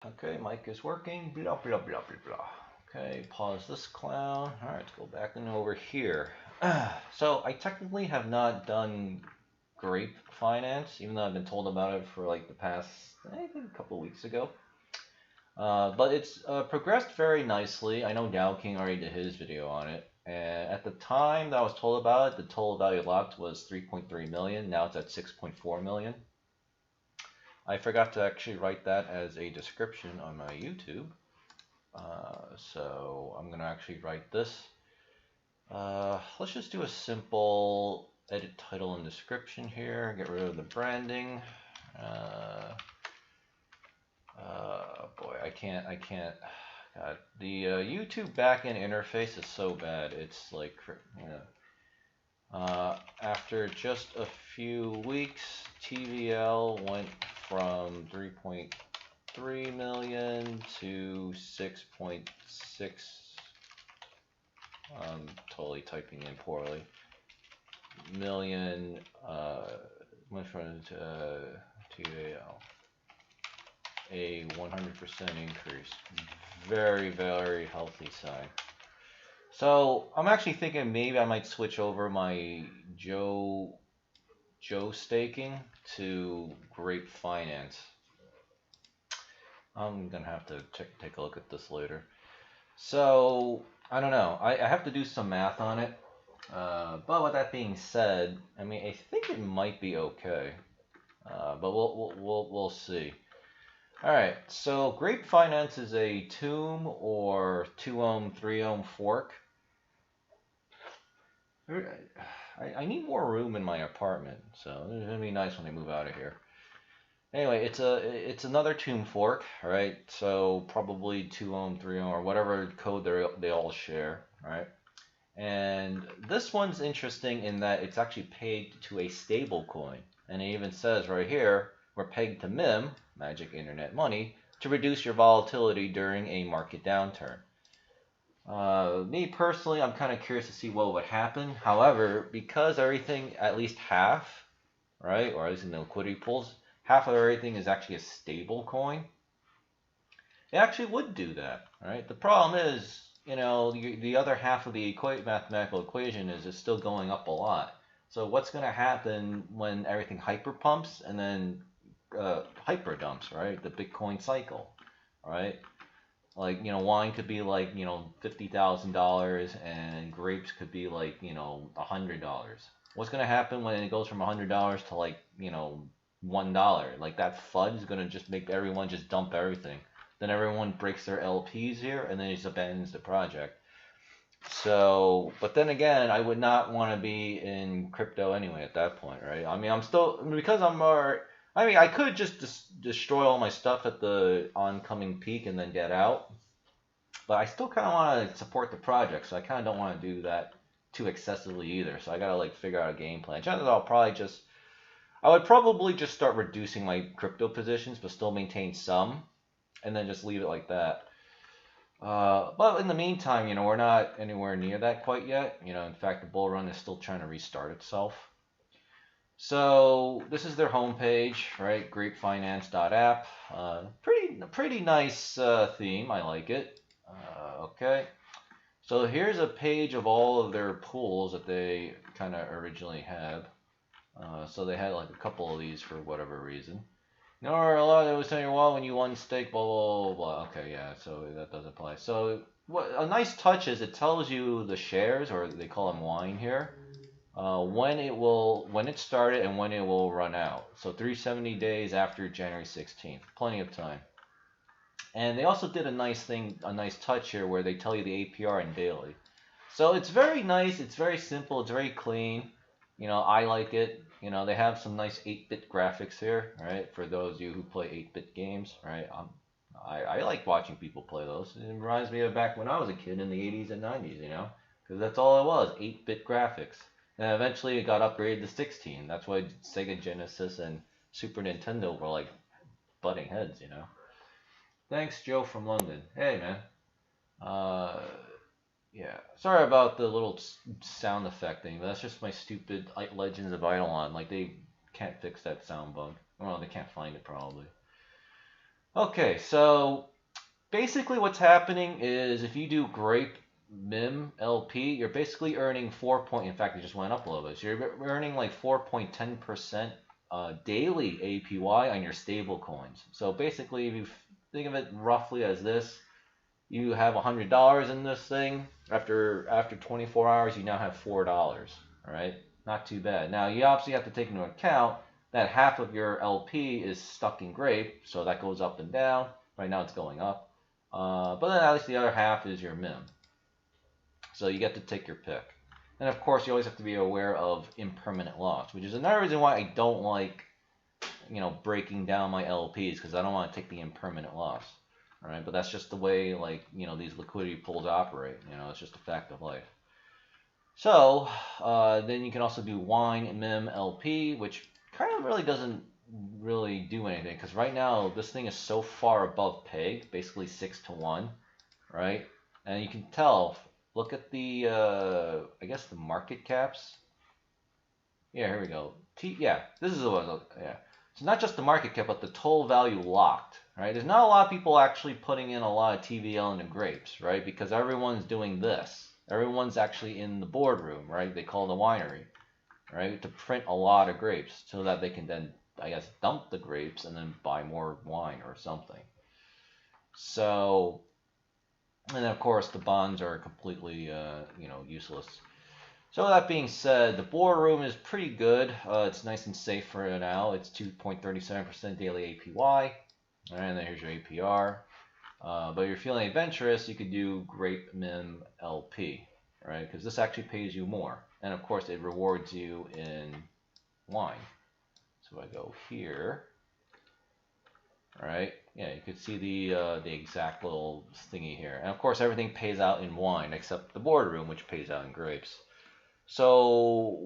Okay, mic is working. Blah, blah, blah, blah, blah. Okay, pause this clown. All right, let's go back and over here. So I technically have not done Grape finance, even though I've been told about it for like the past, I think a couple of weeks ago. But it's progressed very nicely. I know Dow King already did his video on it. And at the time that I was told about it, the total value locked was 3.3 million. Now it's at 6.4 million. I forgot to actually write that as a description on my YouTube. So I'm going to actually write this. Let's just do a simple edit title and description here. Get rid of the branding. Boy, I can't. God, the YouTube backend interface is so bad. It's like, after just a few weeks, TVL went from 3.3 million to 6.6. I'm totally typing in poorly. Million. Went from TVL. A 100% increase. Very, very healthy sign. So I'm actually thinking maybe I might switch over my Joe staking to Grape finance. I'm gonna have to take a look at this later. So I don't know. I have to do some math on it. But with that being said, I mean I think it might be okay. But we'll see. All right, so Grape Finance is a 2omb or 2omb 3omb fork. I need more room in my apartment, so it's gonna be nice when I move out of here. Anyway, it's another 2omb fork, right? So probably 2omb, 3omb, or whatever code they all share, right? And this one's interesting in that it's actually pegged to a stable coin, and it even says right here, we're pegged to MIM, Magic Internet Money, to reduce your volatility during a market downturn. Me personally, I'm kind of curious to see what would happen. However, because everything, at least half, right, or at least in the liquidity pools, half of everything is actually a stable coin, it actually would do that, right? The problem is, you know, the other half of the mathematical equation is it's still going up a lot. So what's going to happen when everything hyper pumps and then hyper dumps, right? The Bitcoin cycle, right? Like, you know, wine could be like, you know, $50,000 and grapes could be like, you know, $100. What's going to happen when it goes from $100 to like, you know, $1? Like that FUD is going to just make everyone just dump everything. Then everyone breaks their LPs here and then it just abandons the project. So, but then again, I would not want to be in crypto anyway at that point, right? I mean, I'm still, because I'm more, I mean, I could just destroy all my stuff at the oncoming peak and then get out. But I still kind of want to support the project, so I kind of don't want to do that too excessively either. So I got to like figure out a game plan. Chances are I would probably just start reducing my crypto positions, but still maintain some, and then just leave it like that. But in the meantime, you know, we're not anywhere near that quite yet. You know, in fact, the bull run is still trying to restart itself. So this is their homepage, right? Grapefinance.app. Pretty nice theme. I like it. Okay. So here's a page of all of their pools that they kind of originally had. So they had like a couple of these for whatever reason. No, a lot of it was saying, well, when you unstake, blah, blah, blah, blah. Okay, yeah, so that doesn't apply. So what a nice touch is it tells you the shares, or they call them wine here, when it started and when it will run out. So 370 days after January 16th. Plenty of time. And they also did a nice touch here where they tell you the APR and daily. So it's very nice, it's very simple, it's very clean. You know, I like it. You know, they have some nice 8-bit graphics here, right? For those of you who play 8-bit games, right? I like watching people play those. It reminds me of back when I was a kid in the 80s and 90s, you know? Because that's all it was, 8-bit graphics. And eventually it got upgraded to 16. That's why Sega Genesis and Super Nintendo were like butting heads, you know? Thanks, Joe from London. Hey, man. Yeah, sorry about the little sound effect thing. That's just my stupid Legends of Eidolon. Like, they can't fix that sound bug. Well, they can't find it, probably. Okay, so basically what's happening is if you do Grape MIM LP, you're basically earning 4 point, in fact, it just went up a little bit. So you're earning like 4.10% daily APY on your stable coins. So basically, if you think of it roughly as this, you have $100 in this thing. After 24 hours, you now have $4. All right, not too bad. Now you obviously have to take into account that half of your LP is stuck in Grape, so that goes up and down. Right now it's going up, but then at least the other half is your MIM. So you get to take your pick. And of course, you always have to be aware of impermanent loss, which is another reason why I don't like, breaking down my LPs, because I don't want to take the impermanent loss. All right, but that's just the way, like, these liquidity pools operate. It's just a fact of life. So then you can also do wine MIM LP, which kind of really doesn't really do anything, because right now this thing is so far above peg, basically 6-1, right? And you can tell. Look at the I guess the market caps. Yeah, here we go. Yeah, this is the one. Yeah, it's not just the market cap, but the total value locked. Right? There's not a lot of people actually putting in a lot of TVL into grapes, right? Because everyone's doing this. Everyone's actually in the boardroom, right? They call it a winery, right? To print a lot of grapes so that they can then, I guess, dump the grapes and then buy more wine or something. So, and then of course the bonds are completely, useless. So that being said, the boardroom is pretty good. It's nice and safe for now. It's 2.37% daily APY. And then here's your APR. But if you're feeling adventurous, you could do Grape MIM LP, right? Because this actually pays you more. And of course, it rewards you in wine. So if I go here, right? Yeah, you can see the exact little thingy here. And of course, everything pays out in wine except the boardroom, which pays out in grapes. So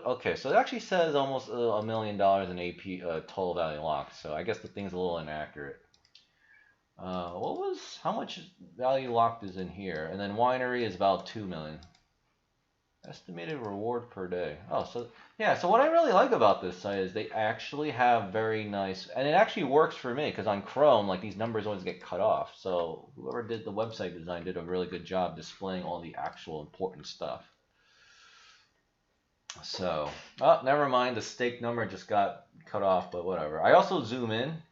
okay, so it actually says almost $1 million in AP total value locked. So I guess the thing's a little inaccurate. How much value locked is in here? And then winery is about 2 million. Estimated reward per day. Oh, so yeah, so what I really like about this site is they actually have very nice, and it actually works for me because on Chrome, like, these numbers always get cut off. So whoever did the website design did a really good job displaying all the actual important stuff. So, oh, never mind. The stake number just got cut off, but whatever. I also zoom in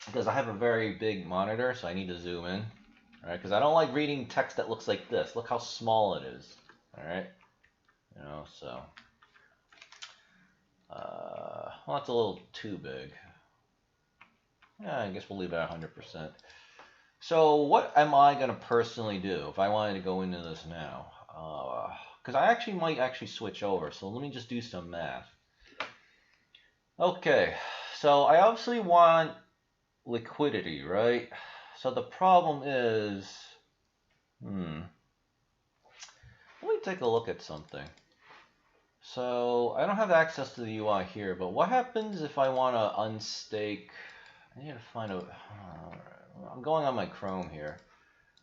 because I have a very big monitor, so I need to zoom in. All right, because I don't like reading text that looks like this. Look how small it is. All right, so well, that's a little too big. Yeah, I guess we'll leave it at 100%. So what am I gonna personally do if I wanted to go into this now? Because I actually might switch over. So let me just do some math. Okay, so I obviously want liquidity, right? So the problem is, let me take a look at something. So I don't have access to the UI here, but what happens if I want to unstake? I need to find a. I'm going on my Chrome here.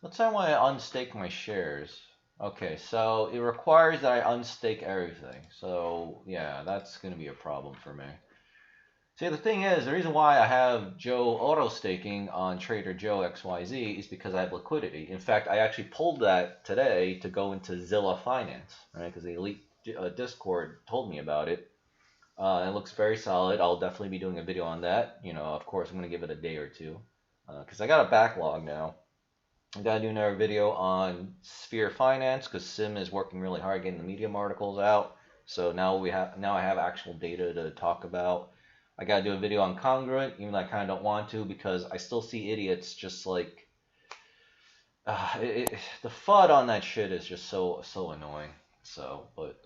Let's say I want to unstake my shares. Okay, so it requires that I unstake everything. So yeah, that's going to be a problem for me. See, the thing is, the reason why I have Joe auto staking on Trader Joe XYZ is because I have liquidity. In fact, I actually pulled that today to go into Zilla Finance, right? Because the Elite Discord told me about it. It looks very solid. I'll definitely be doing a video on that. Of course, I'm going to give it a day or two because I got a backlog now. I got to do another video on Sphere Finance because Sim is working really hard getting the Medium articles out. So now I have actual data to talk about. I gotta do a video on congruent, even though I kind of don't want to because I still see idiots just like the FUD on that shit is just so annoying. So, but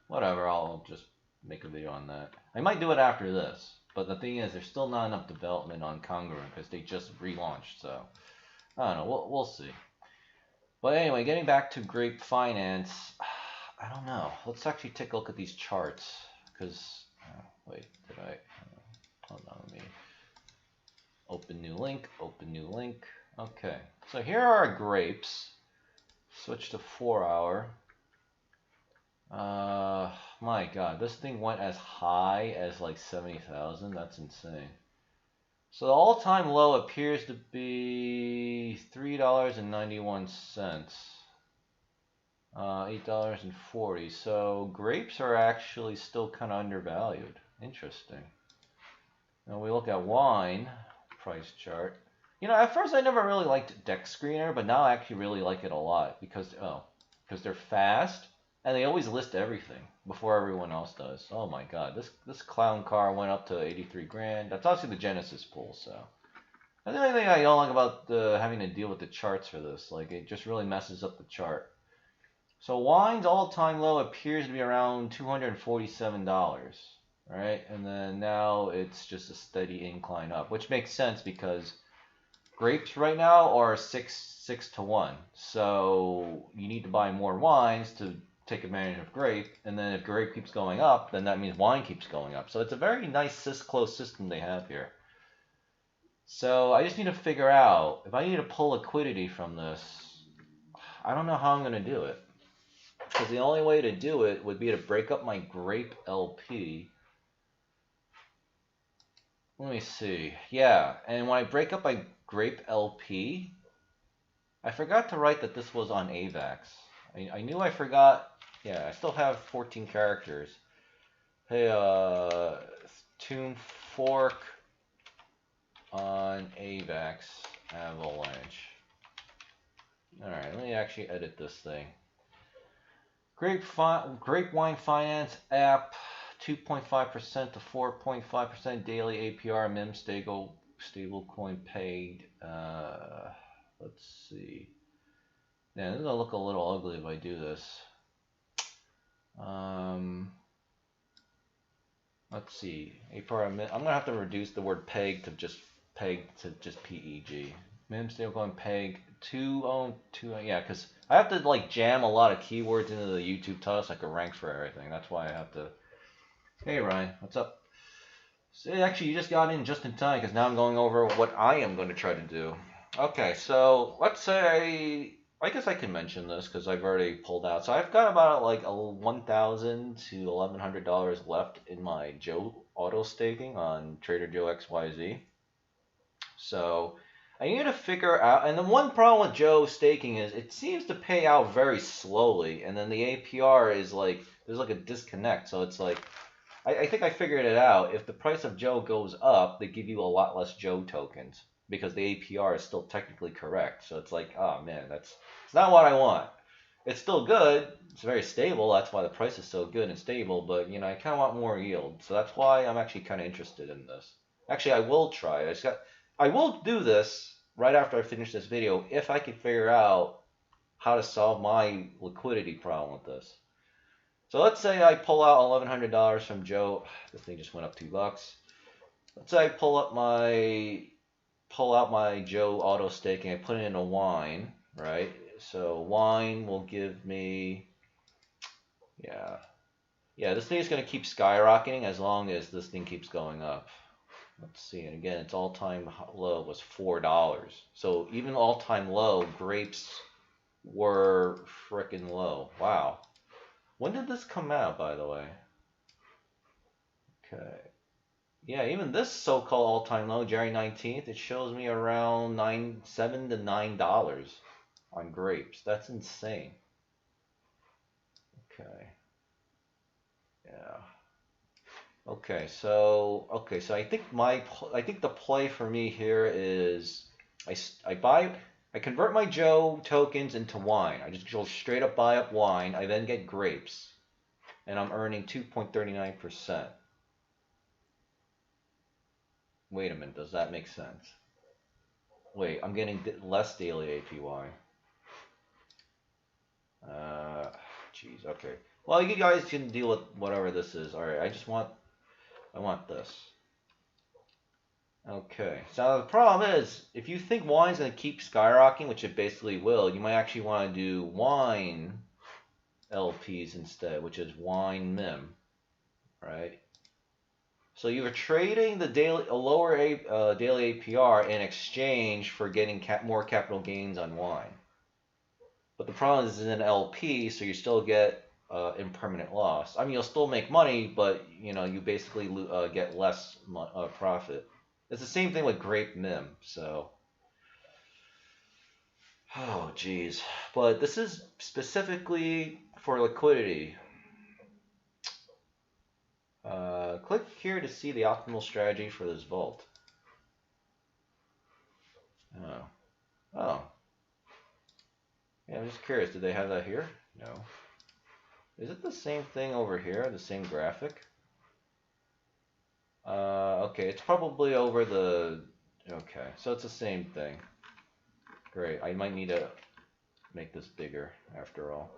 whatever. I'll just make a video on that. I might do it after this, but the thing is, there's still not enough development on congruent because they just relaunched. So I don't know. We'll see. But anyway, getting back to Grape Finance, I don't know. Let's actually take a look at these charts because wait, did I? Hold on, let me open new link, open new link. Okay, so here are our grapes. Switch to 4 hour. My God, this thing went as high as like 70,000. That's insane. So the all-time low appears to be $3.91. $8.40. So grapes are actually still kind of undervalued. Interesting. Now we look at wine price chart. You know, at first I never really liked Deck Screener, but now I actually really like it a lot because they're fast and they always list everything before everyone else does. Oh my God, this clown car went up to 83 grand. That's obviously the Genesis pool, so. And the only thing I don't like about having to deal with the charts for this, like it just really messes up the chart. So wine's all-time low appears to be around $247, right? And then now it's just a steady incline up, which makes sense because grapes right now are 6 to 1. So you need to buy more wines to take advantage of grape. And then if grape keeps going up, then that means wine keeps going up. So it's a very nice closed system they have here. So I just need to figure out if I need to pull liquidity from this. I don't know how I'm going to do it. Because the only way to do it would be to break up my Grape LP. Let me see. Yeah, and when I break up my Grape LP, I forgot to write that this was on Avax. I knew I forgot. Yeah, I still have 14 characters. Hey, Tomb Fork on Avax Avalanche. Alright, let me actually edit this thing. Grape Wine Finance app, 2.5% to 4.5% daily APR, MIM stablecoin paid. Let's see. Yeah, this is gonna look a little ugly if I do this. Let's see. APR, I'm gonna have to reduce the word peg to just PEG. MIM stablecoin peg 2 yeah, because I have to like jam a lot of keywords into the YouTube title so I can rank for everything. That's why I have to. Hey Ryan, what's up? So actually, you just got in just in time because now I'm going over what I am going to try to do. Okay, so let's say I guess I can mention this because I've already pulled out. So I've got about like $1,000 to $1,100 left in my Joe auto staking on Trader Joe XYZ. So I need to figure out, and the one problem with Joe staking is it seems to pay out very slowly, and then the APR is like, there's like a disconnect. So it's like, I think I figured it out. If the price of Joe goes up, they give you a lot less Joe tokens because the APR is still technically correct. So it's like, oh man, it's not what I want. It's still good. It's very stable. That's why the price is so good and stable. But you know, I kind of want more yield. So that's why I'm actually kind of interested in this. Actually, I will try. I will do this right after I finish this video if I can figure out how to solve my liquidity problem with this. So let's say I pull out $1,100 from Joe. This thing just went up $2. Let's say I pull out my Joe auto staking. I put it in a wine, right? So wine will give me, yeah, this thing is going to keep skyrocketing as long as this thing keeps going up. Let's see, and again, its all-time low was $4. So even all-time low, grapes were frickin' low. Wow. When did this come out, by the way? Okay. Yeah, even this so-called all-time low, January 19th, it shows me around $7 to $9 on grapes. That's insane. Okay. Yeah. Okay, so I think the play for me here is I convert my Joe tokens into wine. I just go straight up buy up wine. I then get grapes, and I'm earning 2.39%. Wait a minute, does that make sense? Wait, I'm getting less daily APY. Jeez, okay. Well, you guys can deal with whatever this is. All right, I want this. Okay, so the problem is, if you think wine's going to keep skyrocketing, which it basically will, you might actually want to do wine LPs instead, which is wine MIM, right? So you're trading the lower daily APR in exchange for getting more capital gains on wine. But the problem is it's an LP, so you still get impermanent loss. I mean, you'll still make money, but you know, you basically get less profit. It's the same thing with Grape Mim. So, oh geez, but this is specifically for liquidity. Click here to see the optimal strategy for this vault. Oh, oh, yeah. I'm just curious. Did they have that here? No. Is it the same thing over here? The same graphic? Okay, it's probably over the... Okay, so it's the same thing. Great, I might need to make this bigger after all.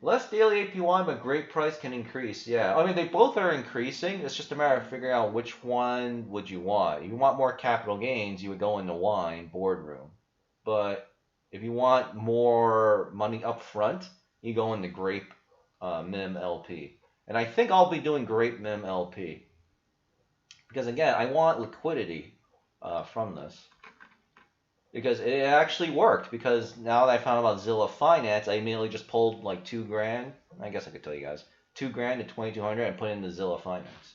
Less daily APY, but great price can increase. Yeah, I mean, they both are increasing. It's just a matter of figuring out which one would you want. If you want more capital gains, you would go into wine, boardroom. But if you want more money up front, you go into Grape Mim LP. And I think I'll be doing Grape Mim LP. Because again, I want liquidity from this. Because it actually worked. Because now that I found out about Zilla Finance, I immediately just pulled like $2,000. I guess I could tell you guys. $2,000 to 2,200 and put it into Zilla Finance.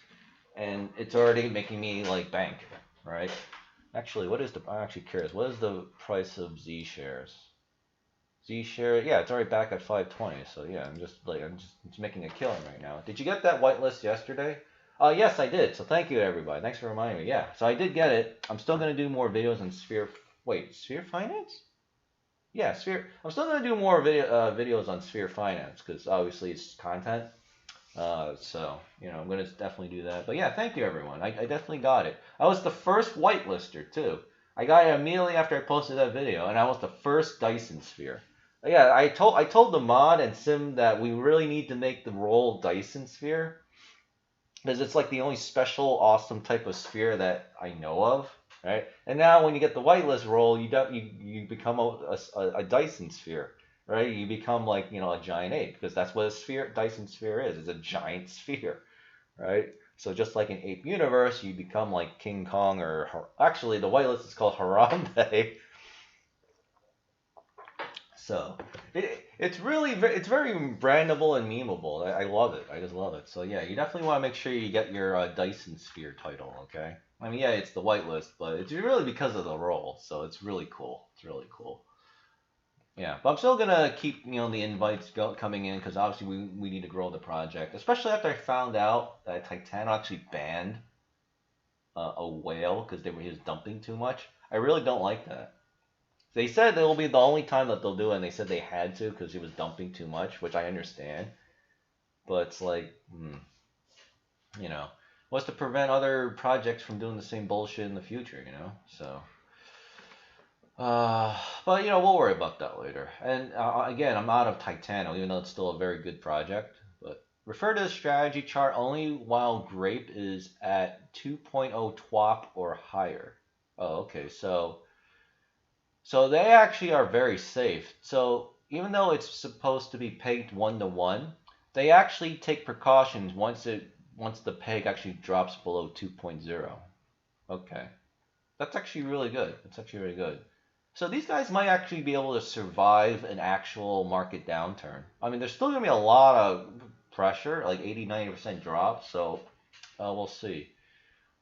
And it's already making me like bank, right? Actually, what is the... I'm actually curious. What is the price of Z shares? Z share, yeah, it's already back at 520. So yeah, I'm just making a killing right now. Did you get that whitelist yesterday? Yes, I did. So thank you, everybody. Thanks for reminding me. Yeah, so I did get it. I'm still going to do more videos on Sphere. Wait, Sphere Finance? Yeah, Sphere. I'm still going to do more videos on Sphere Finance because obviously it's content. So, you know, I'm going to definitely do that. But yeah, thank you, everyone. I definitely got it. I was the first whitelister, too. I got it immediately after I posted that video, and I was the first Dyson Sphere. Yeah, I told the mod and Sim that we really need to make the roll Dyson Sphere. Because it's like the only special, awesome type of sphere that I know of, right? And now when you get the whitelist roll, you become a Dyson sphere, right? You become like, you know, a giant ape, because that's what a Dyson sphere is. It's a giant sphere, right? So just like in Ape Universe, you become like King Kong or... Actually, the whitelist is called Harambe. So it's very brandable and memeable. I love it. I just love it. So yeah, you definitely want to make sure you get your Dyson Sphere title. Okay. I mean, yeah, it's the whitelist, but it's really because of the roll. So it's really cool. It's really cool. Yeah, but I'm still gonna keep the invites coming in because obviously we need to grow the project, especially after I found out that Titano actually banned a whale because he was dumping too much. I really don't like that. They said it will be the only time that they'll do it, and they said they had to because he was dumping too much, which I understand. But it's like, you know, what's to prevent other projects from doing the same bullshit in the future, you know? So, but, you know, we'll worry about that later. And again, I'm out of Titano, even though it's still a very good project. But refer to the strategy chart only while Grape is at 2.0 TWAP or higher. Oh, okay, so they actually are very safe. So even though it's supposed to be pegged 1-to-1, they actually take precautions once the peg actually drops below 2.0. Okay, that's actually really good. That's actually really good. So these guys might actually be able to survive an actual market downturn. I mean, there's still gonna be a lot of pressure, like 80-90% drop. So we'll see.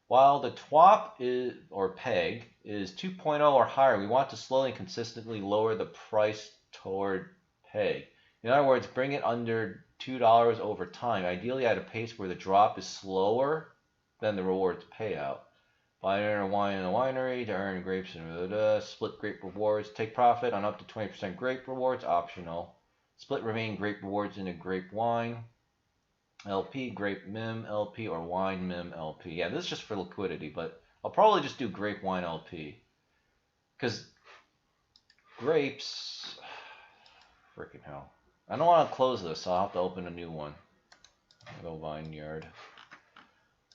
While the TWAP or peg is 2.0 or higher, we want to slowly and consistently lower the price toward peg. In other words, bring it under $2 over time, ideally at a pace where the drop is slower than the rewards payout. Buy and earn wine in a winery to earn grapes and split grape rewards. Take profit on up to 20% grape rewards, optional. Split remaining grape rewards into grape wine. LP, Grape Mim LP, or Wine Mim LP. Yeah, this is just for liquidity, but I'll probably just do Grape Wine LP. Because grapes... Freaking hell. I don't want to close this, so I'll have to open a new one. I'll go Vineyard.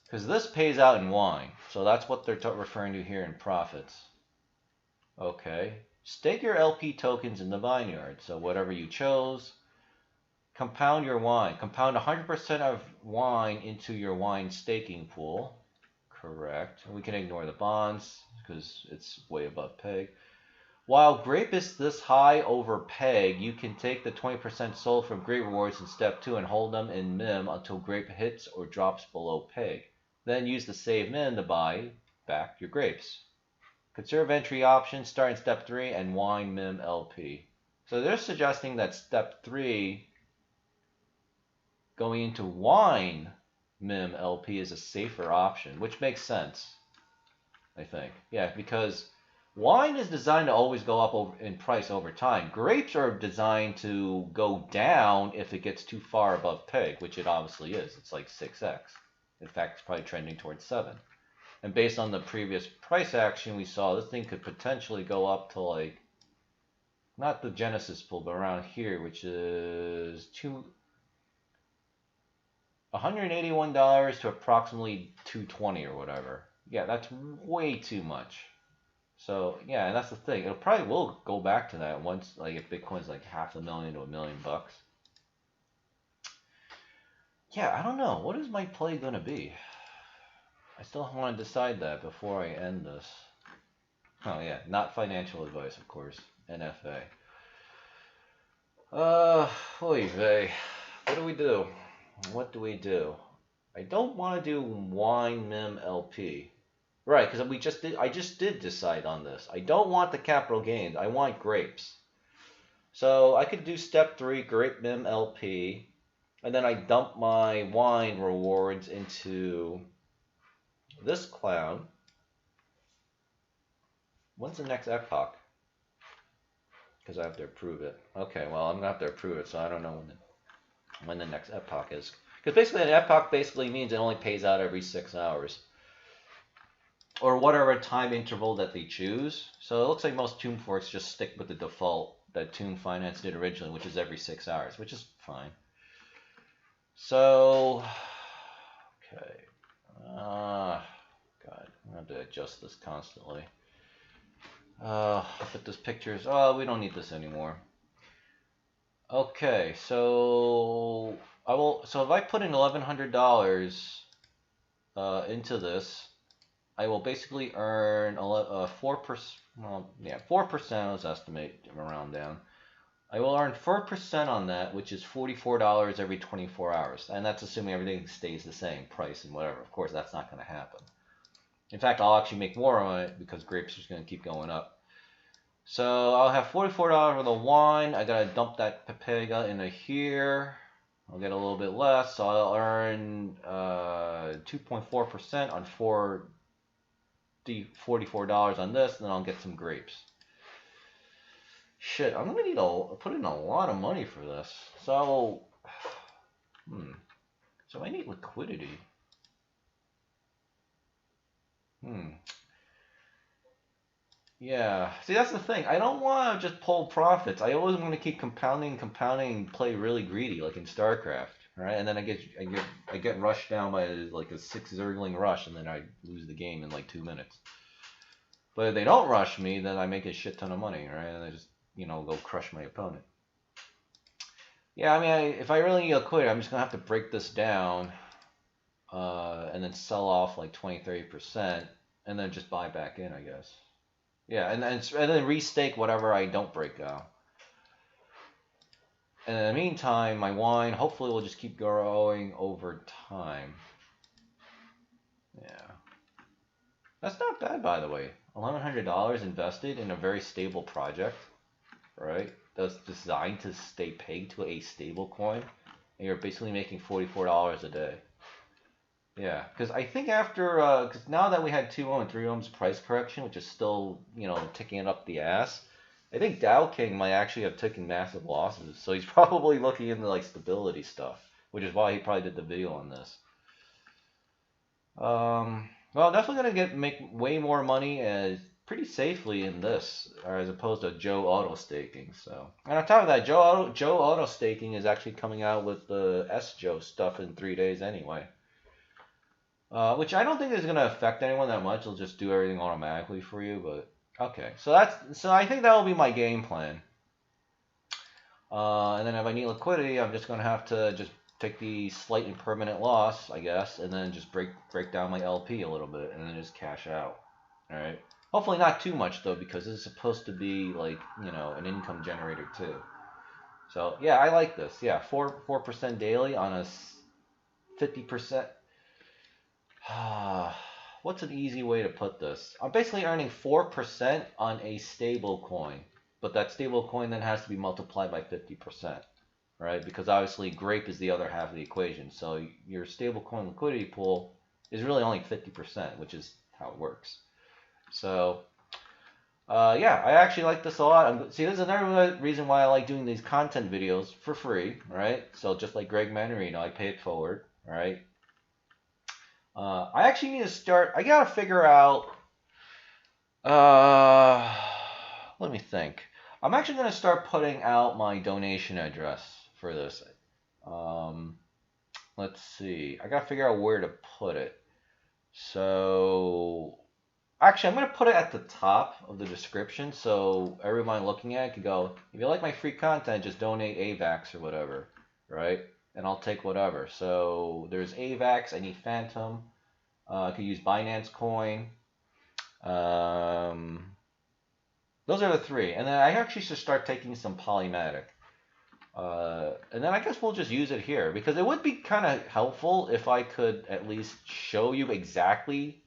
Because this pays out in wine, so that's what they're referring to here in profits. Okay. Stake your LP tokens in the Vineyard, so whatever you chose... Compound your wine. Compound 100% of wine into your wine staking pool. Correct. We can ignore the bonds because it's way above peg. While Grape is this high over peg, you can take the 20% sold from Grape rewards in step 2 and hold them in MIM until Grape hits or drops below peg. Then use the save MIM to buy back your grapes. Conserve entry options, start in step 3 and wine MIM LP. So they're suggesting that step 3 going into wine MIM LP is a safer option, which makes sense, I think. Yeah, because wine is designed to always go up in price over time. Grapes are designed to go down if it gets too far above peg, which it obviously is. It's like 6x. In fact, it's probably trending towards 7. And based on the previous price action we saw, this thing could potentially go up to like, not the Genesis pool, but around here, which is $181 to approximately $220 or whatever. Yeah, that's way too much. So yeah, and that's the thing. It probably will go back to that once, like if Bitcoin's like $500,000 to $1 million. Yeah, I don't know. What is my play gonna be? I still want to decide that before I end this. Oh yeah, not financial advice, of course. NFA. Oy vey. What do we do? What do we do? I don't want to do wine MIM LP. Right, because I just did decide on this. I don't want the capital gains. I want grapes. So I could do step 3, grape MIM LP, and then I dump my wine rewards into this clown. When's the next epoch? Because I have to approve it. Okay, well, I'm going to have to approve it, so I don't know when the next epoch is. Because basically an epoch basically means it only pays out every 6 hours. Or whatever time interval that they choose. So it looks like most tomb forks just stick with the default that Tomb Finance did originally, which is every 6 hours, which is fine. So, okay. God, I'm going to have to adjust this constantly. I'll put this pictures. Oh, we don't need this anymore. Okay, so if I put in $1,100 into this, I will basically earn 4%. Well, yeah, 4%. Let's estimate around down. I will earn 4% on that, which is $44 every 24 hours, and that's assuming everything stays the same price and whatever. Of course, that's not going to happen. In fact, I'll actually make more on it because grapes are going to keep going up. So I'll have $44 for the wine. I gotta dump that Pepega into here. I'll get a little bit less, so I'll earn 2.4% on $44 on this, and then I'll get some grapes. Shit, I'm gonna need to put in a lot of money for this. So, so I need liquidity. Yeah, see that's the thing. I don't want to just pull profits. I always want to keep compounding, and play really greedy, like in StarCraft, right? And then I get rushed down by like a 6 Zergling rush, and then I lose the game in like 2 minutes. But if they don't rush me, then I make a shit ton of money, right? And I just go crush my opponent. Yeah, I mean, if I really need liquidity, I'm just gonna have to break this down, and then sell off like 20-30%, and then just buy back in, I guess. Yeah, and then restake whatever I don't break out. And in the meantime, my wine hopefully will just keep growing over time. Yeah. That's not bad, by the way. $1,100 invested in a very stable project, right? That's designed to stay pegged to a stable coin. And you're basically making $44 a day. Yeah, because I think after, because now that we had 2 and 3 ohms price correction, which is still, ticking it up the ass, I think Dow King might actually have taken massive losses. So he's probably looking into like stability stuff, which is why he probably did the video on this. Well, definitely gonna make way more money pretty safely in this, or as opposed to Joe Auto Staking. So, and on top of that, Joe Auto Staking is actually coming out with the S-Joe stuff in 3 days anyway. Which I don't think is going to affect anyone that much. It'll just do everything automatically for you. But okay, so I think that will be my game plan. And then if I need liquidity, I'm just going to have to just take the slight and permanent loss, I guess, and then just break down my LP a little bit, and then just cash out. All right. Hopefully not too much though, because this is supposed to be like, you know, an income generator too. So yeah, I like this. Yeah, 4% daily on a 50%. What's an easy way to put this? I'm basically earning 4% on a stable coin, but that stable coin then has to be multiplied by 50%, right? Because obviously Grape is the other half of the equation. So your stable coin liquidity pool is really only 50%, which is how it works. So yeah, I actually like this a lot. See, this is another reason why I like doing these content videos for free, right? So just like Greg Manarino, I pay it forward, right? I actually need to start. I gotta figure out. Let me think. I'm actually gonna start putting out my donation address for this. Let's see. I gotta figure out where to put it. So actually, I'm gonna put it at the top of the description, so everyone looking at it can go, if you like my free content, just donate Avax or whatever, right? And I'll take whatever. So there's Avax. I need Phantom. I could use Binance Coin. Those are the three. And then I actually should start taking some Polymatic. And then I guess we'll just use it here, because it would be kind of helpful if I could at least show you exactly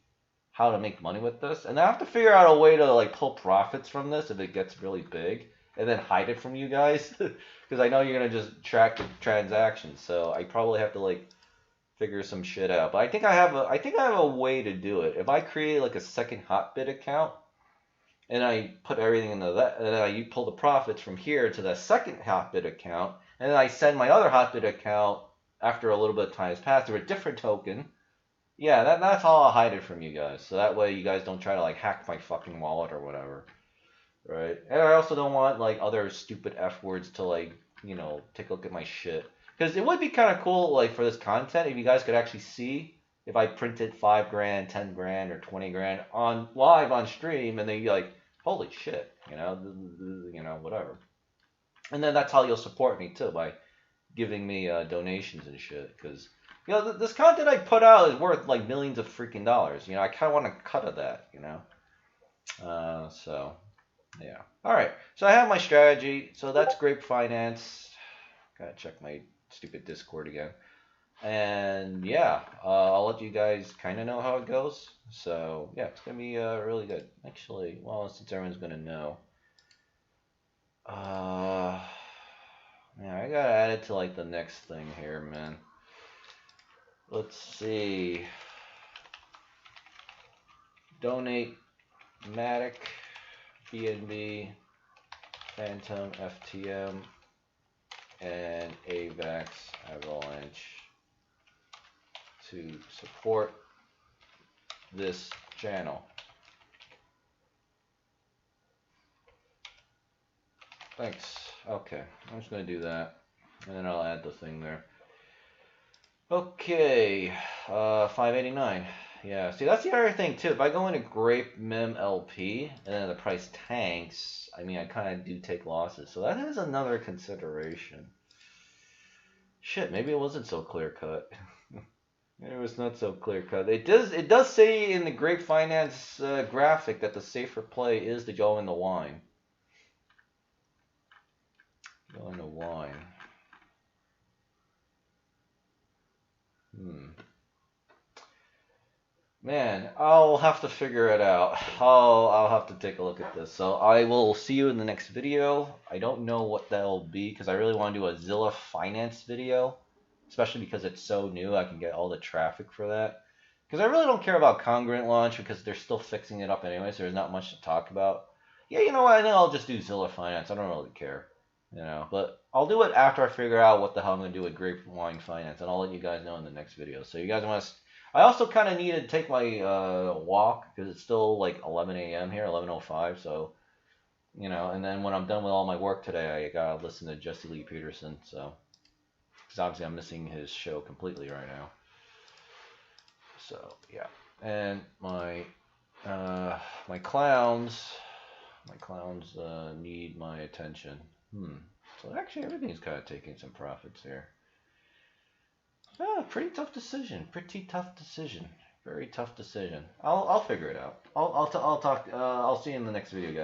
how to make money with this. And I have to figure out a way to like pull profits from this if it gets really big, and then hide it from you guys, because I know you're gonna just track the transactions. So I probably have to like figure some shit out. But I think I have a way to do it. If I create like a second Hotbit account and I put everything into that, and then I pull the profits from here to the second Hotbit account, and then I send my other Hotbit account after a little bit of time has passed to a different token. Yeah, that's how I'll hide it from you guys. So that way you guys don't try to like hack my fucking wallet or whatever. Right? And I also don't want like other stupid F words to like, you know, take a look at my shit. Because it would be kind of cool, like, for this content, if you guys could actually see if I printed 5 grand, 10 grand, or 20 grand on live on stream, and then you're like, holy shit, you know, whatever. And then that's how you'll support me too, by giving me donations and shit. Because, you know, this content I put out is worth like millions of freaking dollars. You know, I kind of want a cut of that, you know. So, yeah. All right. So I have my strategy. So that's Grape Finance. Gotta check my stupid Discord again. And yeah, I'll let you guys kind of know how it goes. So yeah, it's gonna be really good. Actually, well, since everyone's gonna know, yeah, I gotta add it to like the next thing here, man. Let's see. Donate Matic, BNB, Phantom, FTM, and Avax Avalanche to support this channel. Thanks. Okay, I'm just going to do that, and then I'll add the thing there. Okay, 589. Yeah, see, that's the other thing too. If I go into Grape Mem LP and then the price tanks, I mean, I kind of do take losses. So that is another consideration. Shit, maybe it wasn't so clear cut. It was not so clear cut. It does say in the Grape Finance graphic that the safer play is to go in the wine. Go in the wine. Man, I'll have to figure it out. I'll have to take a look at this. So I will see you in the next video. I don't know what that'll be, because I really want to do a Zilla Finance video, especially because it's so new. I can get all the traffic for that. Because I really don't care about Congruent launch, because they're still fixing it up anyway, so there's not much to talk about. Yeah, you know what? I think I'll just do Zilla Finance. I don't really care. You know, but I'll do it after I figure out what the hell I'm going to do with Grape Wine Finance, and I'll let you guys know in the next video. So you guys want to... I also kind of need to take my walk, because it's still like 11 a.m. here, 11:05, so, you know, and then when I'm done with all my work today, I gotta listen to Jesse Lee Peterson, so, because obviously I'm missing his show completely right now. So, yeah, and my clowns need my attention. So actually everything's kind of taking some profits here. Pretty tough decision. Very tough decision. I'll figure it out. I'll talk. I'll see you in the next video, guys.